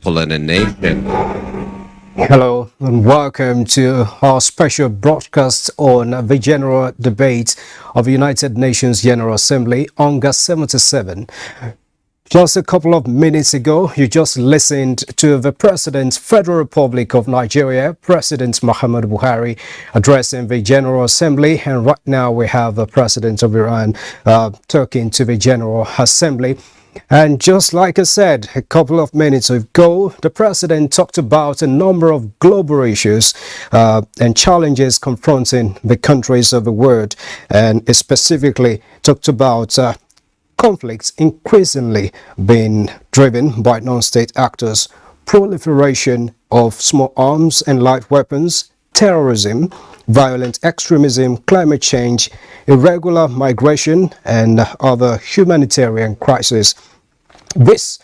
pollination. Hello and welcome to our special broadcast on the general debate of the United Nations General Assembly, UNGA 77. Just a couple of minutes ago, you just listened to the President, Federal Republic of Nigeria, President Muhammad Buhari, addressing the General Assembly. And right now we have the President of Iran talking to the General Assembly. And just like I said a couple of minutes ago, the President talked about a number of global issues and challenges confronting the countries of the world, and specifically talked about conflicts increasingly being driven by non-state actors, proliferation of small arms and light weapons, terrorism, violent extremism, climate change, irregular migration, and other humanitarian crises. This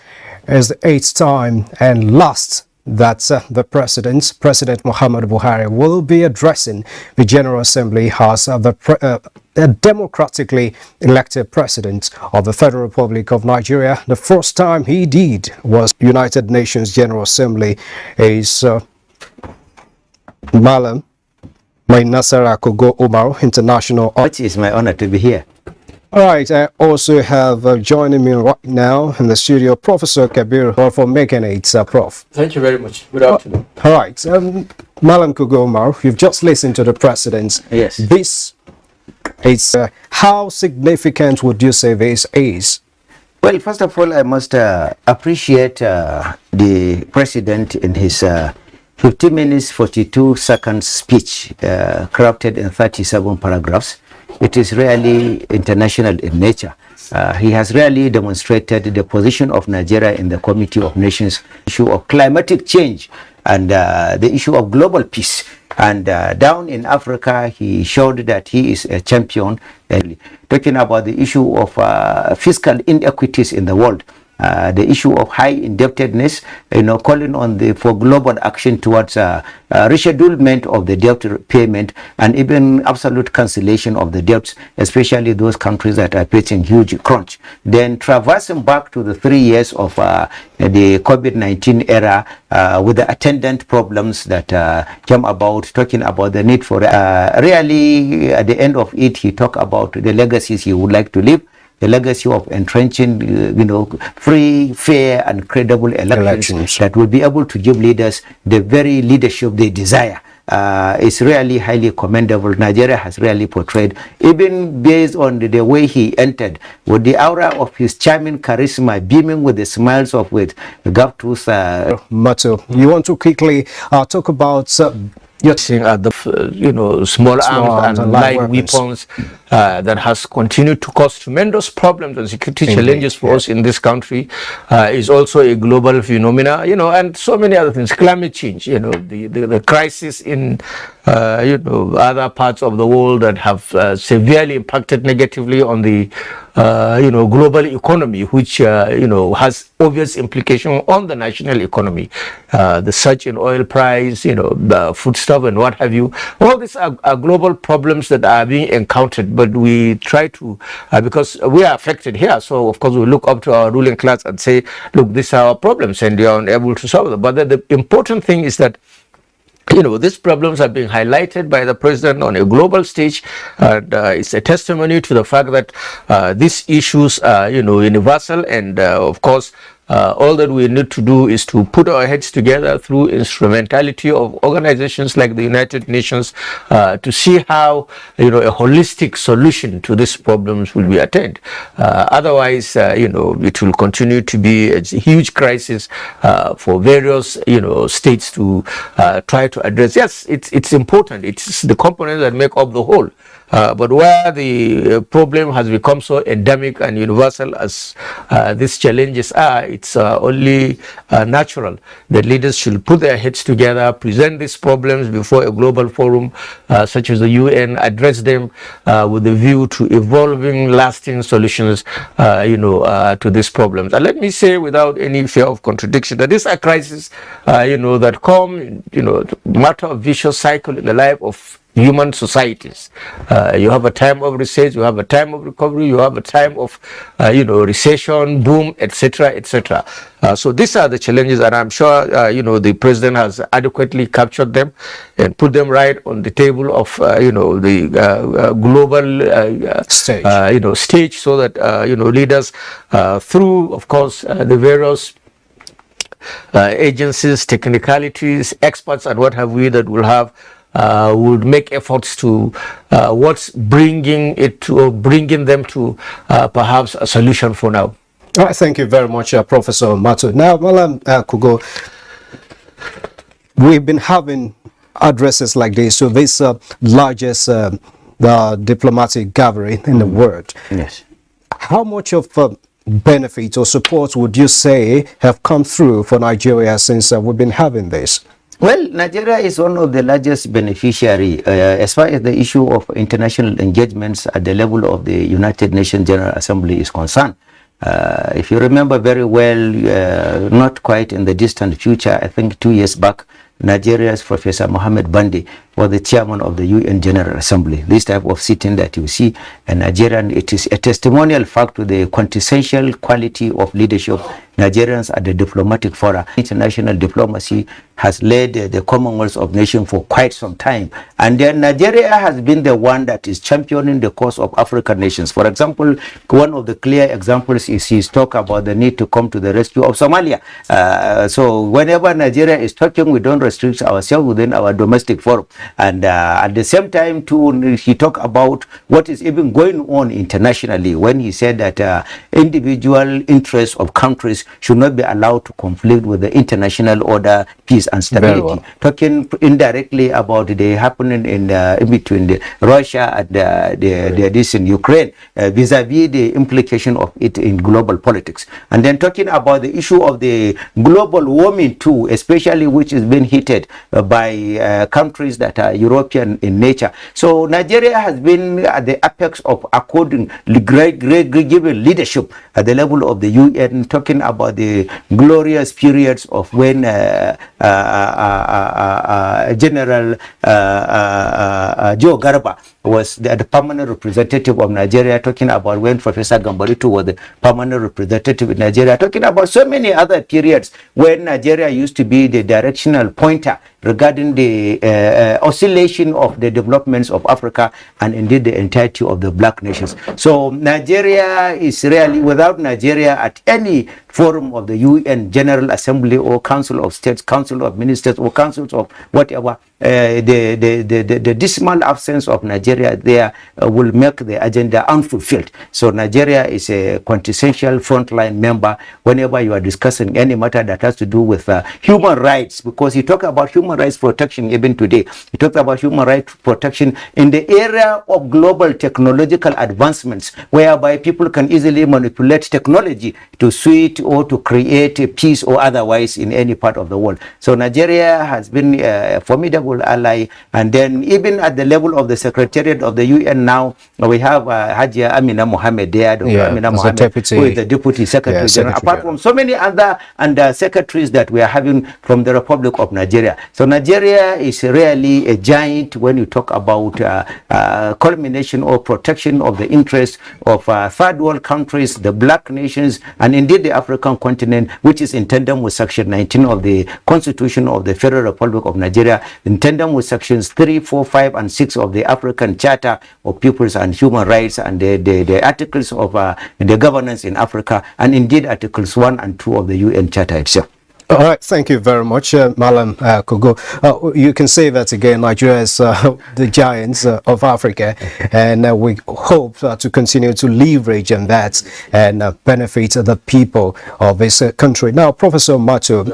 is the 8th time and last that the President Muhammad Buhari, will be addressing the General Assembly as the democratically elected President of the Federal Republic of Nigeria. The first time he did was United Nations General Assembly is Malam Nasara Kogo Omar International. It is my honor to be here. All right, I also have joining me right now in the studio, Professor Kabir, for making it, Prof. Thank you very much. Good afternoon. All right, Malam Kugomar, you've just listened to the President. Yes. This is, how significant would you say this is? Well, first of all, I must appreciate the President in his 15 minutes, 42 seconds speech, crafted in 37 paragraphs. It is really international in nature. He has really demonstrated the position of Nigeria in the Committee of Nations, issue of climatic change and the issue of global peace. And down in Africa, he showed that he is a champion. Talking about the issue of fiscal inequities in the world. The issue of high indebtedness, calling on for global action towards reschedulement of the debt payment and even absolute cancellation of the debts, especially those countries that are facing huge crunch. Then traversing back to the 3 years of the COVID-19 era with the attendant problems that came about, talking about the need for really at the end of it, he talked about the legacies he would like to leave. The legacy of entrenching, free, fair, and credible elections that will be able to give leaders the very leadership they desire. It's really highly commendable. Nigeria has really portrayed, even based on the way he entered, with the aura of his charming charisma, beaming with the smiles of with Gaptus. Mato, you want to quickly talk about Seeing at the small arms and light weapons that has continued to cause tremendous problems and security challenges for us in this country is also a global phenomena, and so many other things. Climate change, the crisis in other parts of the world that have severely impacted negatively on the global economy, which has obvious implication on the national economy. The surge in oil price, the foodstuff and what have you. All these are global problems that are being encountered, but we try to, because we are affected here, so of course we look up to our ruling class and say, look, these are our problems and they are unable to solve them. But the important thing is that these problems are being highlighted by the President on a global stage, and it's a testimony to the fact that these issues are, universal, and of course, all that we need to do is to put our heads together through instrumentality of organizations like the United Nations to see how a holistic solution to these problems will be attained. Otherwise, it will continue to be a huge crisis for various states to try to address. Yes, it's important. It's the components that make up the whole. But where the problem has become so endemic and universal as these challenges are, it's only natural that leaders should put their heads together, present these problems before a global forum such as the UN, address them with a view to evolving lasting solutions to these problems. And let me say without any fear of contradiction that these are crises that come, matter of vicious cycle in the life of human societies. You have a time of research, you have a time of recovery, you have a time of, recession, boom, etc., etc. So these are the challenges, and I'm sure, the president has adequately captured them and put them right on the table of, the global stage, so that, leaders, through, of course, the various agencies, technicalities, experts, and what have we, that will have would make efforts to what's bringing them to perhaps a solution for now. All right, thank you very much, Professor Mato. Now, Malam Kugo, we've been having addresses like this to this largest diplomatic gathering in the world. Yes. How much of benefit or support would you say have come through for Nigeria since we've been having this? Well, Nigeria is one of the largest beneficiary as far as the issue of international engagements at the level of the United Nations General Assembly is concerned. If you remember very well, not quite in the distant future, I think 2 years back, Nigeria's Professor Mohammed Bandi was the chairman of the UN General Assembly. This type of sitting that you see in Nigerian, it is a testimonial fact to the quintessential quality of leadership Nigerians at the diplomatic fora. International diplomacy has led the Commonwealth of Nations for quite some time, and then Nigeria has been the one that is championing the cause of African nations. For example, one of the clear examples is his talk about the need to come to the rescue of Somalia. So whenever Nigeria is talking, we don't restrict ourselves within our domestic forum. And at the same time too, he talked about what is even going on internationally when he said that individual interests of countries should not be allowed to conflict with the international order, peace and stability. Well. Talking indirectly about the happening in between Russia and this in Ukraine, vis-a-vis the implication of it in global politics. And then talking about the issue of the global warming too, especially which is being heated by countries that are European in nature. So Nigeria has been at the apex of according great given leadership at the level of the UN, talking about the glorious periods of when General Joe Garba was the permanent representative of Nigeria, talking about when Professor Gambaritu was the permanent representative in Nigeria, talking about so many other periods when Nigeria used to be the directional pointer regarding the oscillation of the developments of Africa and indeed the entirety of the black nations. So Nigeria is really, without Nigeria at any forum of the UN General Assembly or Council of States, Council of Ministers or Councils of whatever, the dismal absence of Nigeria there will make the agenda unfulfilled. So Nigeria is a quintessential frontline member whenever you are discussing any matter that has to do with human rights, because you talk about human rights protection even today. You talk about human rights protection in the area of global technological advancements, whereby people can easily manipulate technology to suit or to create a peace or otherwise in any part of the world. So Nigeria has been a formidable ally, and then even at the level of the Secretariat of the UN now, we have Hajia Amina Mohammed there, Amina Mohammed, who is the Deputy Secretary General, apart from so many other secretaries that we are having from the Republic of Nigeria. So Nigeria is really a giant when you talk about culmination or protection of the interests of third world countries, the black nations, and indeed the African continent, which is in tandem with Section 19 of the Constitution of the Federal Republic of Nigeria, in tandem with Sections 3, 4, 5, and 6 of the African Charter of Peoples and Human Rights, and the articles of the governance in Africa, and indeed Articles 1 and 2 of the UN Charter itself. All right, thank you very much, Malam Kogo. You can say that again, Nigeria is the giants of Africa, and we hope to continue to leverage on that and benefit the people of this country. Now, Professor Mato,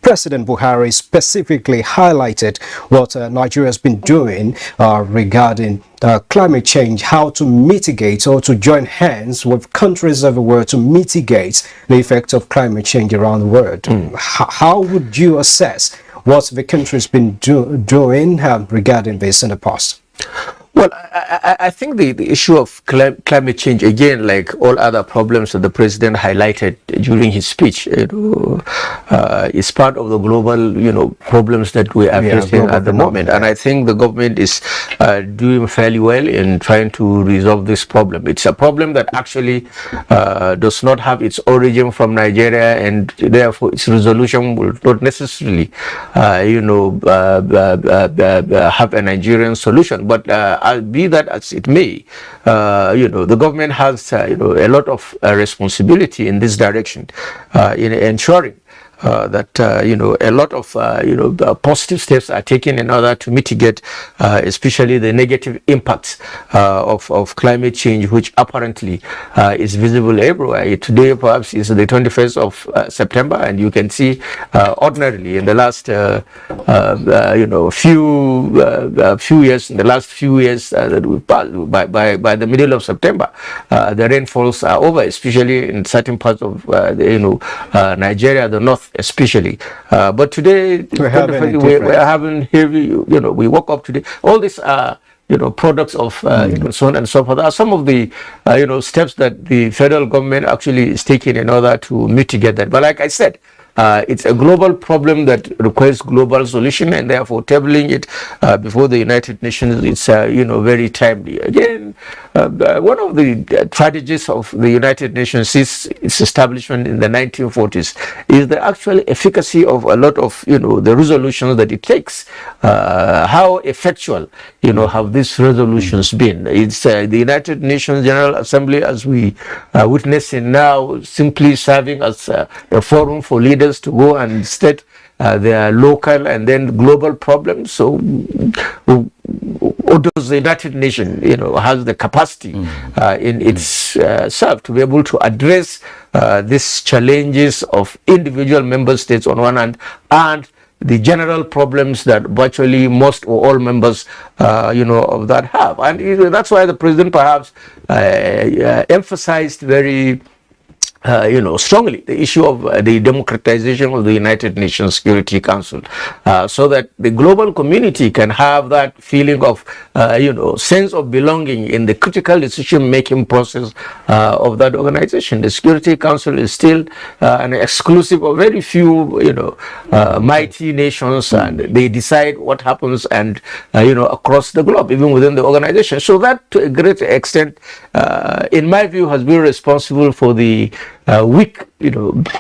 President Buhari specifically highlighted what Nigeria has been doing regarding climate change, how to mitigate or to join hands with countries everywhere to mitigate the effects of climate change around the world. How would you assess what the country's been doing regarding this in the past? Well, I think the issue of climate change, again, like all other problems that the president highlighted during his speech, is part of the global, problems that we are facing at the moment. And I think the government is doing fairly well in trying to resolve this problem. It's a problem that actually does not have its origin from Nigeria, and therefore its resolution will not necessarily, have a Nigerian solution. But be that as it may, the government has a lot of responsibility in this direction, in ensuring that a lot of positive steps are taken in order to mitigate especially the negative impacts of climate change, which apparently is visible everywhere. Today perhaps is the 21st of September, and you can see ordinarily in the last few years, that we passed by the middle of September, the rainfalls are over, especially in certain parts of Nigeria, the north especially, but today we're having heavy, we woke up today, all these are products of so on and so forth. Are some of the steps that the federal government actually is taking in order to mitigate that. But like I said, it's a global problem that requires global solution, and therefore tabling it before the United Nations is very timely. Again, one of the tragedies of the United Nations since its establishment in the 1940s is the actual efficacy of a lot of the resolutions that it takes. How effectual have these resolutions been? It's the United Nations General Assembly, as we witnessing now, simply serving as a forum for leaders to go and state their local and then global problems. So does the United Nations has the capacity in itself to be able to address these challenges of individual member states on one hand, and the general problems that virtually most or all members of that have. And that's why the president perhaps emphasized very strongly the issue of the democratization of the United Nations Security Council, so that the global community can have that feeling of, sense of belonging in the critical decision-making process of that organization. The Security Council is still an exclusive of very few, mighty nations, and they decide what happens and, across the globe, even within the organization. So that, to a great extent, in my view, has been responsible for the weak,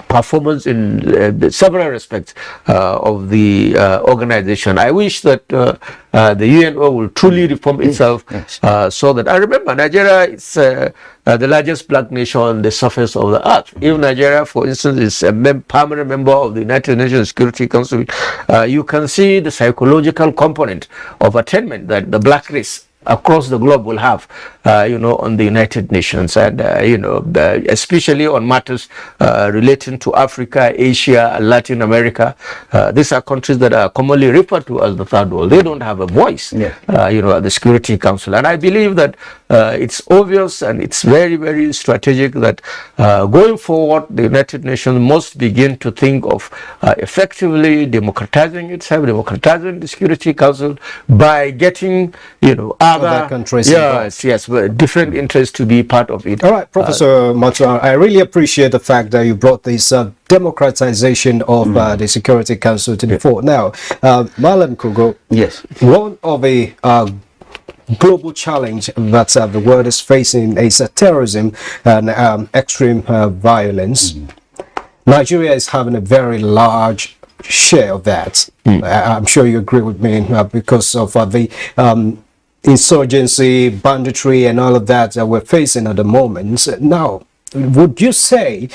performance in several respects of the organization. I wish that the UNO will truly reform itself, so that, I remember Nigeria is the largest black nation on the surface of the earth. If Nigeria, for instance, is a permanent member of the United Nations Security Council, you can see the psychological component of attainment that the black race across the globe will have, on the United Nations, and especially on matters relating to Africa, Asia, Latin America. These are countries that are commonly referred to as the third world. They don't have a voice, at the Security Council, and I believe that it's obvious and it's very, very strategic that going forward, the United Nations must begin to think of effectively democratizing itself, democratizing the Security Council by getting, other countries, different interests to be part of it. All right, Professor Matu, I really appreciate the fact that you brought this democratization of the Security Council to the fore. Now, Malam Kogo, yes, one of the global challenge that the world is facing is terrorism and extreme violence. Nigeria is having a very large share of that. I'm sure you agree with me, because of the insurgency, banditry, and all of that we're facing at the moment. Now, would you say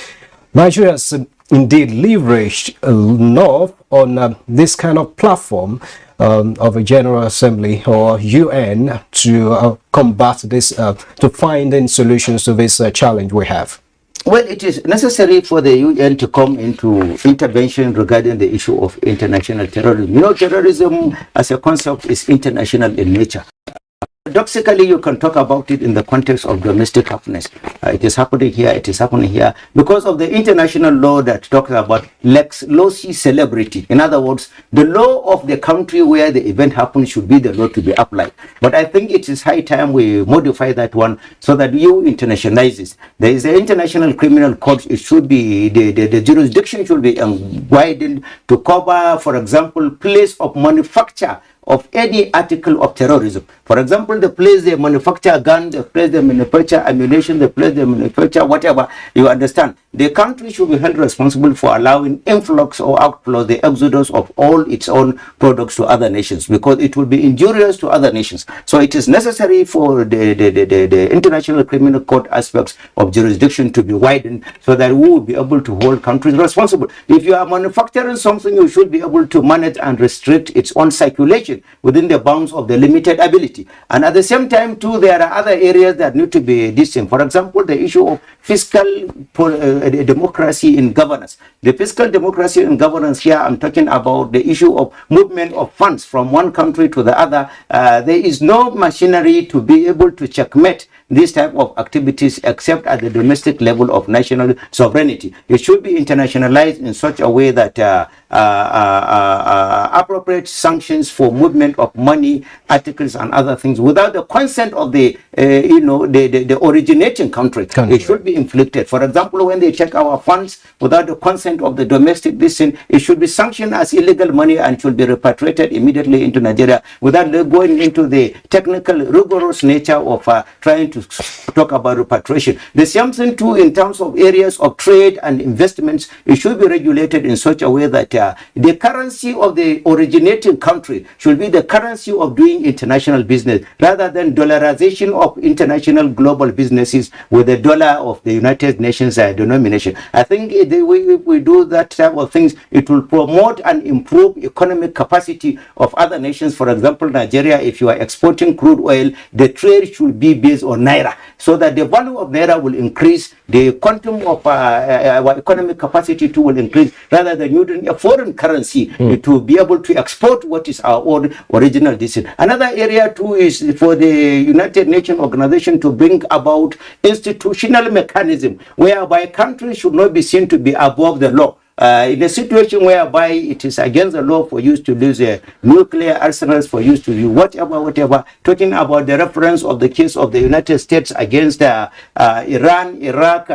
Nigeria has indeed leveraged enough on this kind of platform of a General Assembly or UN to combat this, to finding solutions to this challenge we have? Well, it is necessary for the UN to come into intervention regarding the issue of international terrorism. Terrorism as a concept is international in nature. Paradoxically, you can talk about it in the context of domestic happiness. It is happening here, it is happening here, because of the international law that talks about lex loci celebrity. In other words, the law of the country where the event happens should be the law to be applied. But I think it is high time we modify that one so that you internationalize this. There is an international criminal court. It should be, the jurisdiction should be widened to cover, for example, place of manufacture of any article of terrorism. For example, the place they manufacture guns, the place they manufacture ammunition, the place they manufacture whatever, you understand. The country should be held responsible for allowing influx or outflow, the exodus of all its own products to other nations, because it will be injurious to other nations. So it is necessary for the International Criminal Court aspects of jurisdiction to be widened so that we will be able to hold countries responsible. If you are manufacturing something, you should be able to manage and restrict its own circulation within the bounds of the limited ability. And at the same time too, there are other areas that need to be distinct. For example, the issue of fiscal democracy in governance. The fiscal democracy in governance here, I'm talking about the issue of movement of funds from one country to the other. There is no machinery to be able to checkmate this type of activities except at the domestic level of national sovereignty. It should be internationalized in such a way that appropriate sanctions for movement of money, articles, and other things without the consent of the originating country. It should be inflicted. For example, when they check our funds without the consent of the domestic decision, it should be sanctioned as illegal money and should be repatriated immediately into Nigeria without going into the technical, rigorous nature of trying to talk about repatriation. The same thing too in terms of areas of trade and investments. It should be regulated in such a way that the currency of the originating country should be the currency of doing international business rather than dollarization of international global businesses with the dollar of the United Nations denomination. I think if we do that type of things, it will promote and improve economic capacity of other nations. For example, Nigeria, if you are exporting crude oil, the trade should be based on Naira, so that the value of Naira will increase, the quantum of our economic capacity too will increase, rather than using a foreign currency to be able to export what is our own original decision. Another area too is for the United Nations organization to bring about institutional mechanism whereby countries should not be seen to be above the law. In a situation whereby it is against the law for you to use nuclear arsenals, for you to do whatever, talking about the reference of the case of the United States against Iran, Iraq,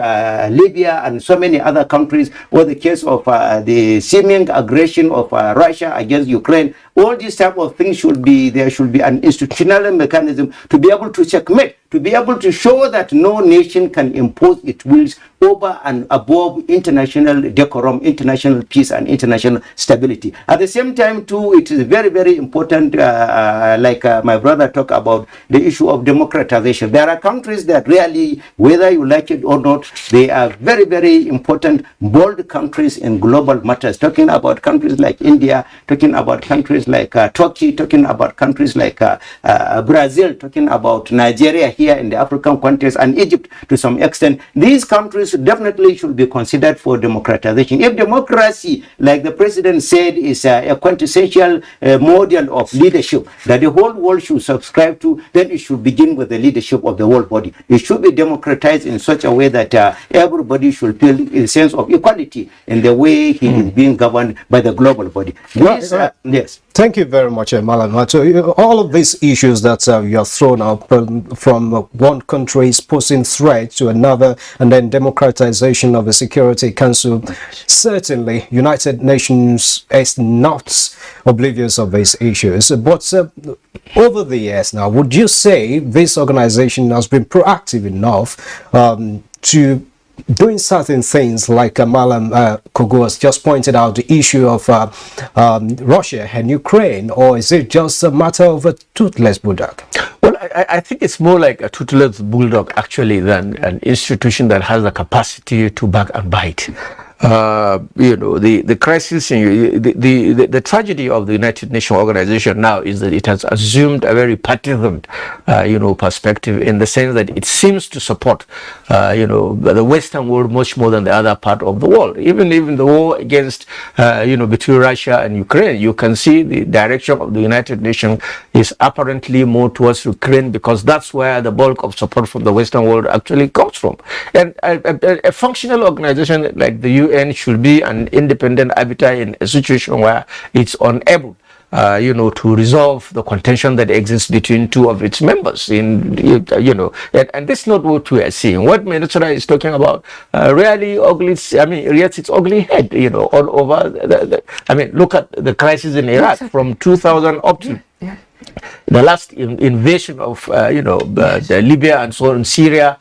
Libya, and so many other countries, or the case of the seeming aggression of Russia against Ukraine. All these type of things there should be an institutional mechanism to be able to checkmate, to be able to show that no nation can impose its wills over and above international decorum, international peace, and international stability. At the same time too, it is very, very important, like my brother talked about the issue of democratization. There are countries that really, whether you like it or not, they are very, very important, bold countries in global matters. Talking about countries like India, talking about countries like Turkey, talking about countries like Brazil, talking about Nigeria here in the African context, and Egypt to some extent. These countries definitely should be considered for democratization. If democracy, like the president said, is a quintessential model of leadership that the whole world should subscribe to, then it should begin with the leadership of the world body. It should be democratized in such a way that everybody should feel a sense of equality in the way he is being governed by the global body. These, yes. Thank you very much, Malam. So all of these issues that you have thrown up from one country's posing threat to another, and then democratization of the Security Council, certainly United Nations is not oblivious of these issues. But over the years now, would you say this organization has been proactive enough to doing certain things like Malam Kogo has just pointed out, the issue of Russia and Ukraine, or is it just a matter of a toothless bulldog? Well, I think it's more like a toothless bulldog actually than an institution that has the capacity to bag and bite. the crisis, the tragedy of the United Nations organization now is that it has assumed a very partisan, perspective, in the sense that it seems to support, the Western world much more than the other part of the world. Even the war against, between Russia and Ukraine, you can see the direction of the United Nations is apparently more towards Ukraine, because that's where the bulk of support from the Western world actually comes from. And a functional organization like the UN should be an independent arbiter in a situation where it's unable to resolve the contention that exists between two of its members. And this is not what we are seeing. What Minister is talking about really rears its ugly head, all over. Look at the crisis in Iraq from 2000 up to the last invasion of Libya and so on, Syria,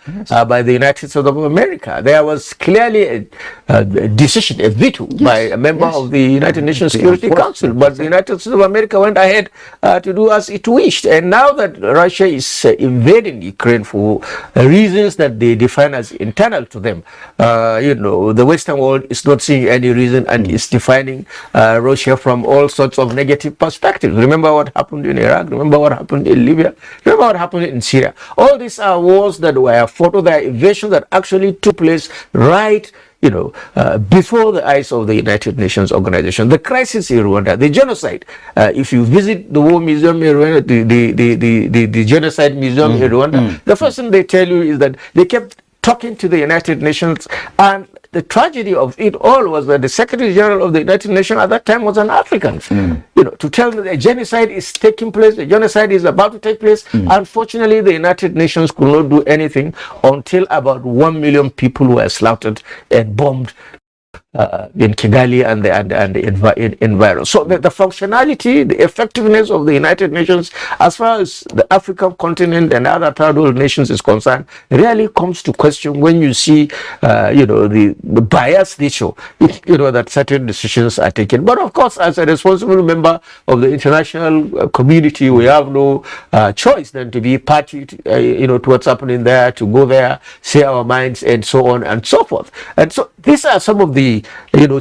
by the United States of America. There was clearly a decision, a veto by a member of the United Nations Security Council, but the United States of America went ahead to do as it wished. And now that Russia is invading Ukraine for reasons that they define as internal to them, the Western world is not seeing any reason and is defining Russia from all sorts of negative perspectives. Remember what happened in Iraq, remember what happened in Libya, remember what happened in Syria. All these are wars that were fought, or the invasions that actually took place right before the eyes of the United Nations organization. The crisis in Rwanda, the genocide. If you visit the War Museum in Rwanda, the Genocide Museum in Rwanda, the first thing they tell you is that they kept talking to the United Nations, and the tragedy of it all was that the Secretary General of the United Nations at that time was an African. To tell them that genocide is taking place, the genocide is about to take place. Unfortunately, the United Nations could not do anything until about 1 million people were slaughtered and bombed in Kigali and the environment. So the functionality, the effectiveness of the United Nations as far as the African continent and other third world nations is concerned really comes to question when you see the biased nature that certain decisions are taken. But of course, as a responsible member of the international community, we have no choice than to be party to what's happening there, to go there, say our minds, and so on and so forth. And so these are some of the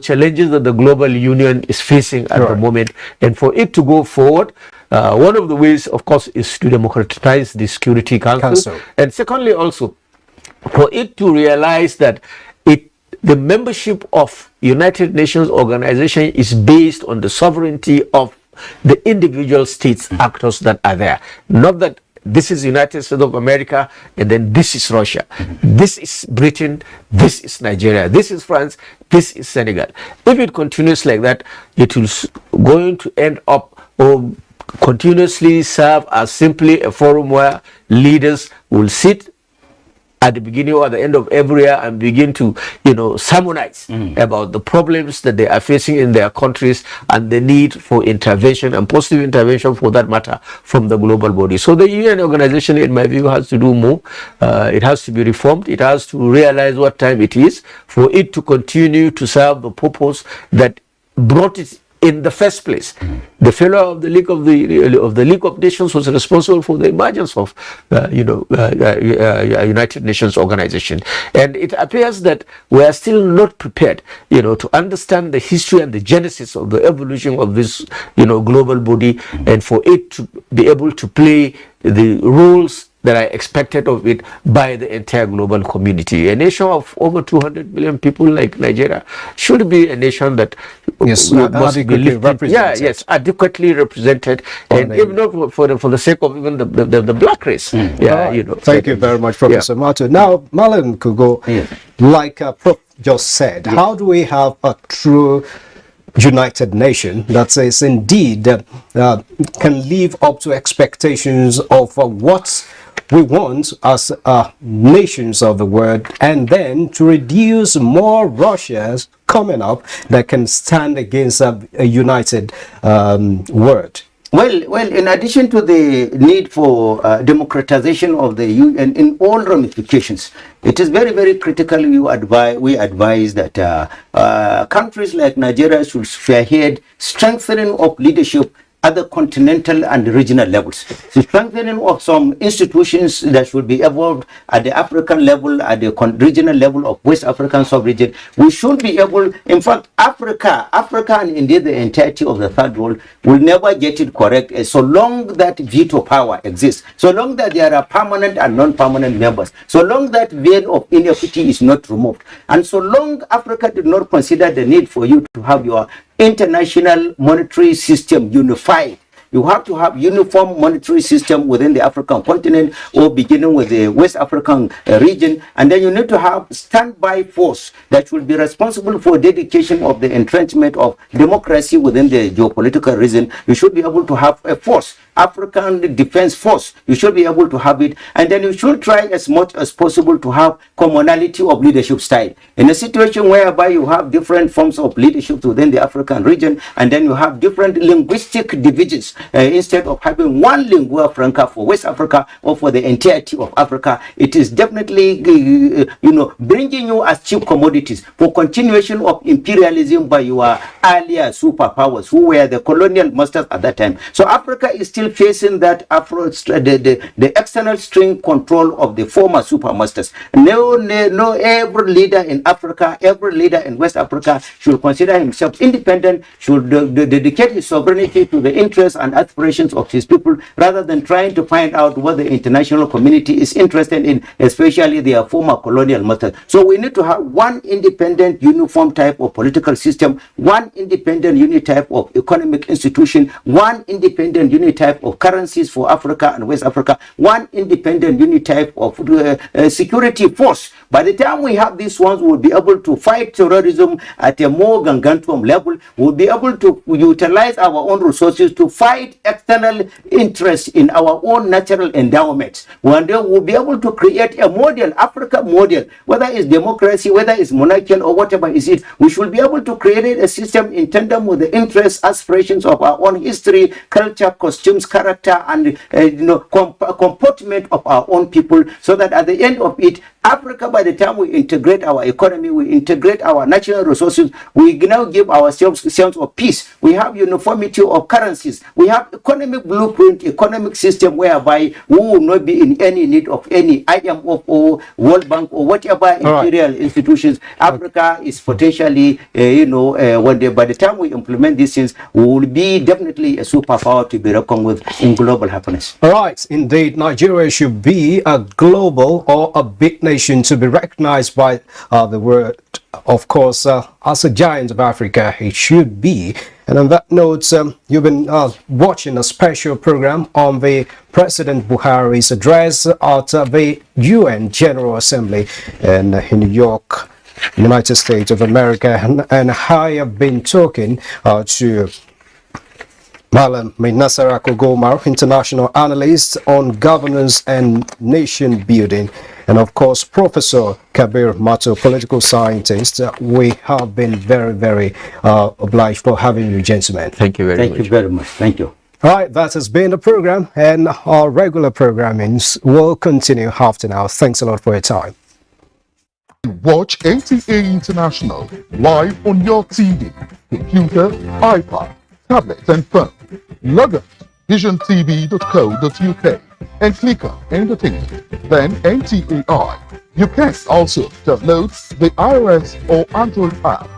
challenges that the global union is facing at the moment. And for it to go forward, one of the ways, of course, is to democratize the Security Council. And secondly, also, for it to realize that the membership of United Nations organization is based on the sovereignty of the individual states actors that are there. Not that this is United States of America, and then this is Russia. This is Britain, this is Nigeria, this is France, this is Senegal. If it continues like that, it will going to end up or continuously serve as simply a forum where leaders will sit at the beginning or at the end of every year and begin to, sermonize about the problems that they are facing in their countries and the need for intervention and positive intervention, for that matter, from the global body. So the UN organization, in my view, has to do more. It has to be reformed. It has to realize what time it is for it to continue to serve the purpose that brought it in the first place. The fellow of the League of the League of Nations was responsible for the emergence of United Nations organization, and it appears that we are still not prepared, to understand the history and the genesis of the evolution of this, global body, and for it to be able to play the roles that are expected of it by the entire global community. A nation of over 200 million people like Nigeria should be a nation that adequately represented. Adequately represented, and even not for the sake of even the black race. Thank you very much, Professor Mato. Now, Malan Kugo, like Prof just said, how do we have a true United Nation that says indeed can live up to expectations of what we want as nations of the world, and then to reduce more Russias coming up that can stand against a united world? Well, in addition to the need for democratization of the UN in all ramifications, it is very, very critical. We advise that countries like Nigeria should spearhead strengthening of leadership other continental and regional levels. The strengthening of some institutions that should be evolved at the African level, at the regional level of West African sub-region. We should be able, in fact, Africa and indeed the entirety of the third world will never get it correct so long that veto power exists, so long that there are permanent and non-permanent members, so long that veil of inequity is not removed, and so long Africa did not consider the need for you to have your international monetary system unified. You have to have uniform monetary system within the African continent, or beginning with the West African region, and then you need to have standby force that will be responsible for dedication of the entrenchment of democracy within the geopolitical region. You should be able to have a force, African Defense Force. You should be able to have it, and then you should try as much as possible to have commonality of leadership style. In a situation whereby you have different forms of leadership within the African region, and then you have different linguistic divisions, instead of having one lingua franca for West Africa or for the entirety of Africa, it is definitely, bringing you as cheap commodities for continuation of imperialism by your earlier superpowers who were the colonial masters at that time. So Africa is still facing that the external string control of the former supermasters. No, every leader in Africa, every leader in West Africa should consider himself independent, should dedicate his sovereignty to the interests and aspirations of his people, rather than trying to find out what the international community is interested in, especially their former colonial masters. So we need to have one independent, uniform type of political system, one independent unit type of economic institution, one independent unit type of currencies for Africa and West Africa, one independent unit type of security force. By the time we have these ones, we'll be able to fight terrorism at a more gargantuan level. We'll be able to utilize our own resources to fight external interests in our own natural endowments. One day we'll be able to create a model, Africa model, whether it's democracy, whether it's monarchical or whatever is it. We should be able to create a system in tandem with the interests, aspirations of our own history, culture, costumes, character, and comportment of our own people, so that at the end of it, Africa, by the time we integrate our economy, we integrate our natural resources, we now give ourselves a sense of peace. We have uniformity of currencies. We have economic blueprint, economic system whereby we will not be in any need of any IMF or World Bank or whatever imperial institutions. Africa is potentially, by the time we implement these things, we will be definitely a superpower to be reckoned with in global happiness. All right, indeed, Nigeria should be a global or a big nation to be recognized by the world. Of course, as a giant of Africa, it should be. And on that note, you've been watching a special program on the President Buhari's address at the UN General Assembly in New York, United States of America. And I have been talking to Malam Nasarako Gomar, international analyst on governance and nation building, and of course Professor Kabir Mato, political scientist. We have been very, very obliged for having you, gentlemen. Thank you very much. Thank you very much. Thank you. All right, that has been the program, and our regular programmings will continue after now. Thanks a lot for your time. Watch NTA International live on your TV, computer, iPad, tablet and phone. Log on visiontv.co.uk and click on Entertainment, then NTAI. You can also download the iOS or Android app